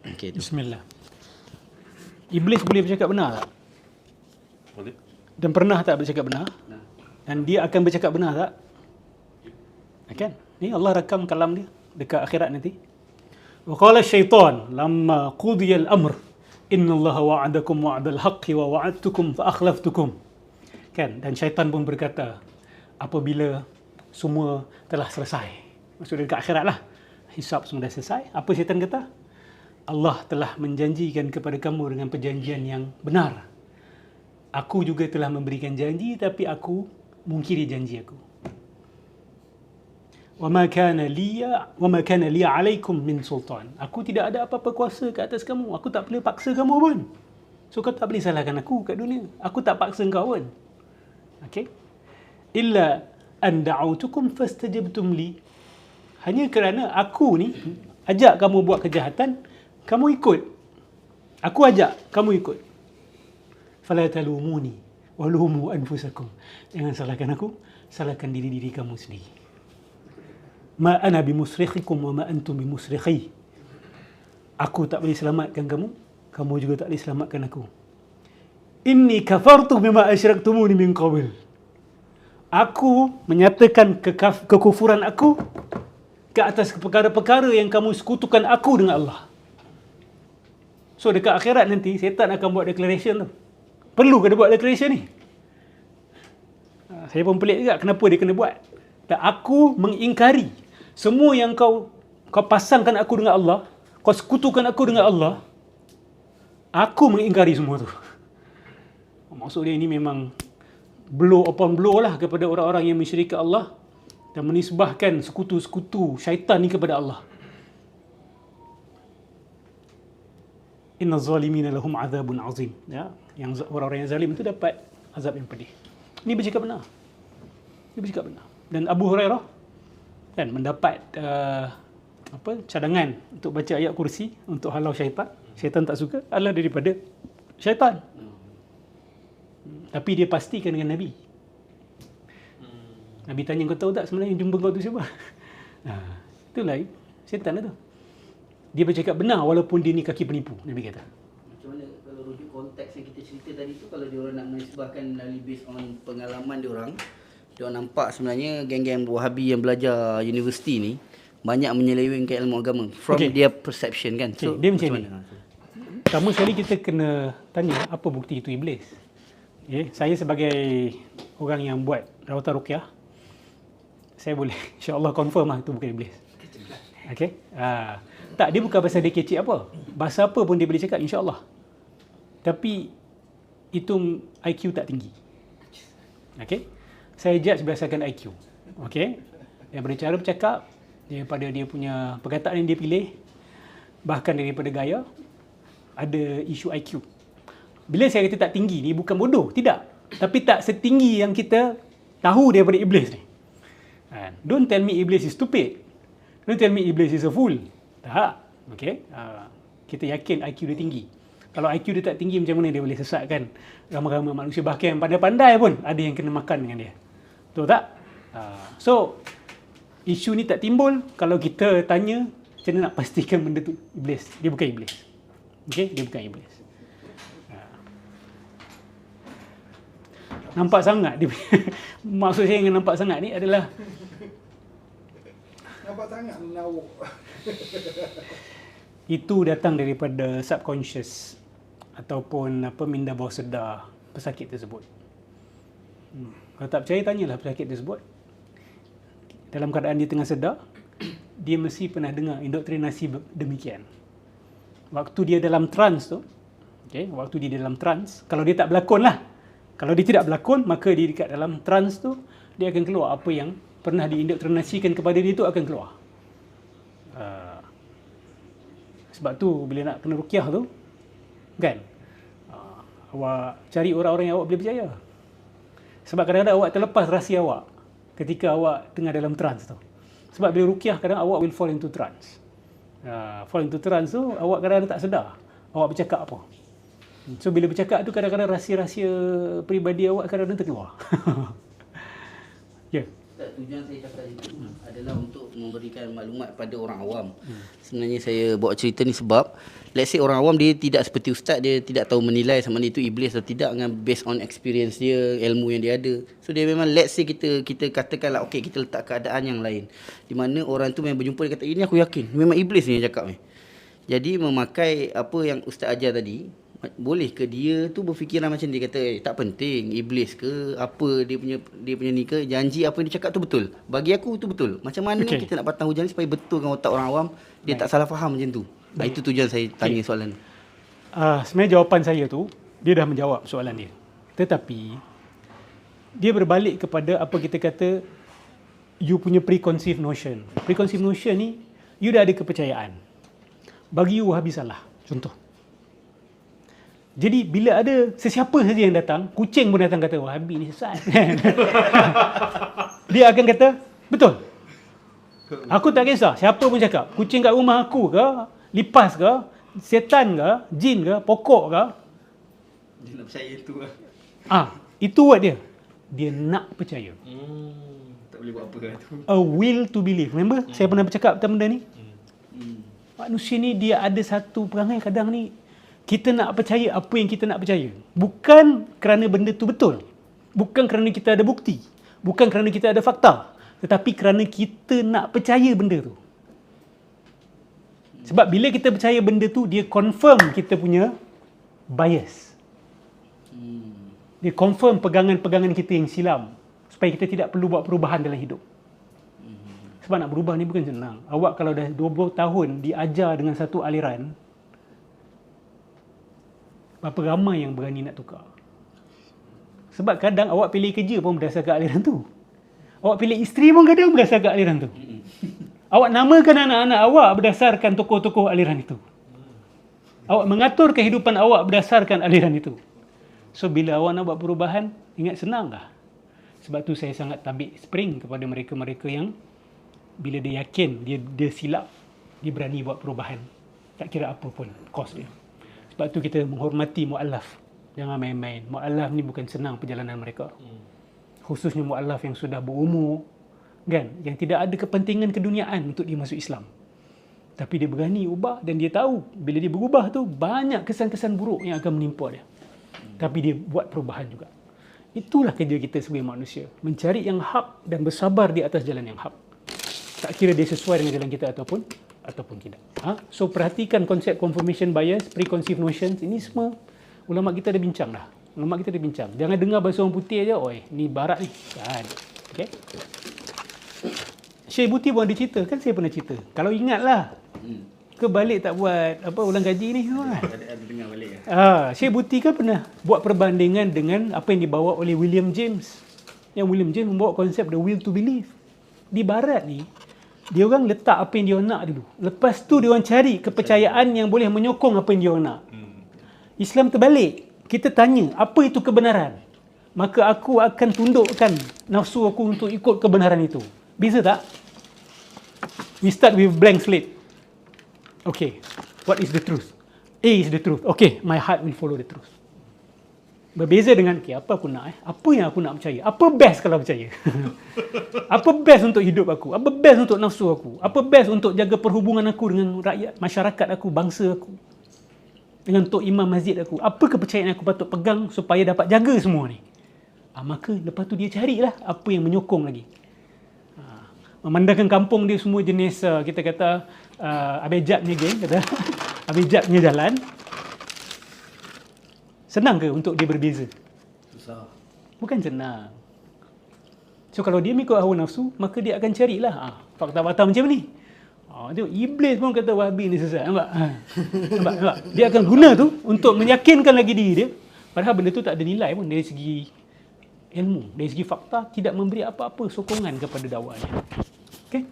Okay, Bismillah. Iblis boleh bercakap benar tak? boleh. Dan pernah tak bercakap benar? Dan dia akan bercakap benar tak? Kan? Ni Allah rakam kalam dia dekat akhirat nanti. Wa qala syaitan lamma qudiya al-amr inna Allah wa'adakum wa'dal haqqi wa wa'adtukum fa akhlaftukum. Kan? Dan syaitan pun berkata apabila semua telah selesai. Maksudnya dekat akhirat lah. Hisab semua dah selesai. Apa syaitan kata? Allah telah menjanjikan kepada kamu dengan perjanjian yang benar. Aku juga telah memberikan janji tapi aku mungkiri janji aku. Wa ma kana li 'alaikum min sultan. Aku tidak ada apa-apa kuasa ke atas kamu. Aku tak boleh paksa kamu pun. So kau tak boleh salahkan aku kat dunia. Aku tak paksa kau pun. Okey? Illa an da'autukum fastajabtum li. Hanya kerana aku ni ajak kamu buat kejahatan, kamu ikut. Aku ajak, kamu ikut. Fala talumuni wa lumu anfusakum. Jangan salahkan aku, salahkan diri-diri kamu sendiri. Ma ana bimusrikhikum wa ma antum bimusrikhi. Aku tak boleh selamatkan kamu, kamu juga tak boleh selamatkan aku. Inni kafartu bima asyraktumuni min qabl. Aku menyatakan kekufuran aku ke atas perkara-perkara yang kamu sekutukan aku dengan Allah. So dekat akhirat nanti setan akan buat declaration tu. Perlu ke dia buat declaration ni? Saya pun pelik juga kenapa dia kena buat. Dan aku mengingkari semua yang kau pasangkan aku dengan Allah, kau sekutukan aku dengan Allah. Aku mengingkari semua tu. Maksud dia ini memang blow upon blow lah kepada orang-orang yang mensyirikkan Allah dan menisbahkan sekutu-sekutu syaitan ni kepada Allah. Inna zalimina lahum azabun azim. Ya, yang orang-orang yang zalim itu dapat azab yang pedih. Ini bercakap benar. Ini bercakap benar. Dan Abu Hurairah kan mendapat cadangan untuk baca ayat kursi untuk halau syaitan. Syaitan tak suka adalah daripada syaitan. Tapi dia pastikan dengan Nabi. Nabi tanya, kau tahu tak sebenarnya jumpa kau tu siapa? Itulah syaitan lah tu. Dia bercakap benar walaupun dia ni kaki penipu, Nabi kata. Macam mana kalau rujuk konteks yang kita cerita tadi tu, kalau diorang nak menisbahkan dari based on pengalaman diorang nampak sebenarnya geng-geng Wahabi yang belajar universiti ni banyak menyelewengkan ilmu agama from their perception kan. So dia macam ni. Pertama sekali kita kena tanya apa bukti itu iblis. Saya sebagai orang yang buat rawatan ruqyah, saya boleh insya-Allah confirm lah itu bukan iblis. Okey. Tak, dia bukan pasal dia kecil apa. Bahasa apa pun dia boleh cakap insya-Allah. Tapi itu IQ tak tinggi. Okey. Saya judge berdasarkan IQ. Okey. Daripada cara bercakap, daripada dia punya perkataan yang dia pilih, bahkan daripada gaya, ada isu IQ. Bila saya kata tak tinggi ni bukan bodoh, tidak. Tapi tak setinggi yang kita tahu daripada iblis ni. Don't tell me iblis is stupid. Don't tell me iblis is a fool. Tak. Okey. Kita yakin IQ dia tinggi. Kalau IQ dia tak tinggi, macam mana dia boleh sesatkan ramai-ramai manusia? Bahkan yang pandai-pandai pun ada yang kena makan dengan dia. Betul tak? So, isu ni tak timbul kalau kita tanya macam mana nak pastikan benda tu iblis. Dia bukan iblis. Okey? Dia bukan iblis. Nampak sangat dia. Maksud saya dengan nampak sangat ni adalah nampak sangat menawak. Itu datang daripada subconscious ataupun minda bawah sedar pesakit tersebut. Kalau tak percaya, tanyalah pesakit tersebut. Dalam keadaan dia tengah sedar, dia mesti pernah dengar indoktrinasi demikian. Waktu dia dalam trans tu, waktu dia dalam trans, kalau dia tak berlakon lah. Kalau dia tidak berlakon, maka dia dekat dalam trans tu, dia akan keluar apa yang pernah diindoktrinasikan kepada dia tu akan keluar. Sebab tu bila nak kena ruqyah tu kan, awak cari orang-orang yang awak boleh percaya. Sebab kadang-kadang awak terlepas rahsia awak ketika awak tengah dalam trans tu. Sebab bila ruqyah kadang awak will fall into trance. Fall into trance tu awak kadang-kadang tak sedar awak bercakap apa. So bila bercakap tu kadang-kadang rahsia-rahsia peribadi awak kadang-kadang terkeluar. Ya. Ustaz, tujuan saya cakap itu adalah untuk memberikan maklumat pada orang awam. Sebenarnya saya bawa cerita ni sebab let's say orang awam dia tidak seperti Ustaz, dia tidak tahu menilai sama ada itu iblis atau tidak dengan based on experience dia, ilmu yang dia ada. So dia memang let's say kita katakanlah okey, kita letak keadaan yang lain di mana orang tu memang berjumpa, dia kata ini aku yakin memang iblis ni yang cakap ni. Jadi memakai apa yang Ustaz ajar tadi, boleh ke dia tu berfikiran macam dia kata tak penting iblis ke apa dia punya ni ke, janji apa yang dia cakap tu betul. Bagi aku tu betul. Macam mana kita nak patang hujan ni supaya betul dengan otak orang awam, dia tak salah faham macam tu. Itu tujuan saya tanya soalan. Sebenarnya jawapan saya tu dia dah menjawab soalan dia. Tetapi dia berbalik kepada apa kita kata you punya preconceived notion. Preconceived notion ni you dah ada kepercayaan. Bagi you Wahabi salah. Contoh. Jadi bila ada sesiapa saja yang datang, kucing pun datang kata Wahabi ni sesat. Dia akan kata, betul. Aku tak kisah siapa pun cakap. Kucing kat rumah aku ke, lipas ke, setan ke, jin ke, pokok ke. Dia nak percaya tu lah. Itu buat dia. Dia nak percaya. Tak boleh buat apa lah tu. A will to believe. Remember saya pernah bercakap tentang benda ni? Manusia ni dia ada satu perangai kadang ni, kita nak percaya apa yang kita nak percaya. Bukan kerana benda tu betul. Bukan kerana kita ada bukti. Bukan kerana kita ada fakta. Tetapi kerana kita nak percaya benda tu. Sebab bila kita percaya benda tu, dia confirm kita punya bias. Dia confirm pegangan-pegangan kita yang silam. Supaya kita tidak perlu buat perubahan dalam hidup. Sebab nak berubah ni bukan senang. Awak kalau dah 20 tahun diajar dengan satu aliran, berapa ramai yang berani nak tukar? Sebab kadang awak pilih kerja pun berdasarkan aliran tu. Awak pilih isteri pun kadang berdasarkan aliran tu. Awak namakan anak-anak awak berdasarkan tokoh-tokoh aliran itu. Awak mengatur kehidupan awak berdasarkan aliran itu. So bila awak nak buat perubahan, ingat senang lah. Sebab tu saya sangat tabik spring kepada mereka-mereka yang bila dia yakin dia silap, dia berani buat perubahan. Tak kira apa pun kos dia. Sebab tu kita menghormati mu'allaf. Jangan main-main. Mu'allaf ni bukan senang perjalanan mereka. Khususnya mu'allaf yang sudah berumur, kan? Yang tidak ada kepentingan keduniaan untuk dia masuk Islam. Tapi dia berani ubah dan dia tahu bila dia berubah tu banyak kesan-kesan buruk yang akan menimpa dia. Tapi dia buat perubahan juga. Itulah kerja kita sebagai manusia. Mencari yang hak dan bersabar di atas jalan yang hak. Tak kira dia sesuai dengan jalan kita ataupun tidak. So perhatikan konsep confirmation bias, preconceived notions, ini semua ulama kita dah bincang dah. Jangan dengar bahasa orang putih aja, oi, ni barat ni. Kan. Okey. Syekh Buti pun ada cerita, kan saya pernah cerita. Kalau ingatlah. Ke balik tak buat ulang kaji ni semua kan. Ada dengar balik ya. Syekh Buti kan pernah buat perbandingan dengan apa yang dibawa oleh William James. Yang William James membawa konsep the will to believe. Di barat ni dia orang letak apa yang dia nak dulu. Lepas tu dia orang cari kepercayaan yang boleh menyokong apa yang dia orang nak. Islam terbalik. Kita tanya, apa itu kebenaran? Maka aku akan tundukkan nafsu aku untuk ikut kebenaran itu. Bisa tak? We start with blank slate. Okay, what is the truth? A is the truth. Okay, my heart will follow the truth. Berbeza dengan, okay, apa aku nak? Apa yang aku nak percaya? Apa best kalau percaya? Apa best untuk hidup aku? Apa best untuk nafsu aku? Apa best untuk jaga perhubungan aku dengan rakyat, masyarakat aku, bangsa aku? Dengan tok imam masjid aku? Apa kepercayaan yang aku patut pegang supaya dapat jaga semua ni? Maka lepas tu dia carilah apa yang menyokong lagi. Memandangkan kampung dia semua jenis, kita kata, abejatnya geng, kata abejatnya jalan. Senang ke untuk dia berbeza? Susah. Bukan senang. So kalau dia mengikut hawa nafsu, maka dia akan carilah fakta-fakta macam ni. Tengok, iblis pun kata Wahabi ni sesat. Nampak? Nampak? Dia akan guna tu untuk meyakinkan lagi diri dia. Padahal benda tu tak ada nilai pun dari segi ilmu. Dari segi fakta, tidak memberi apa-apa sokongan kepada dakwahnya. Okay?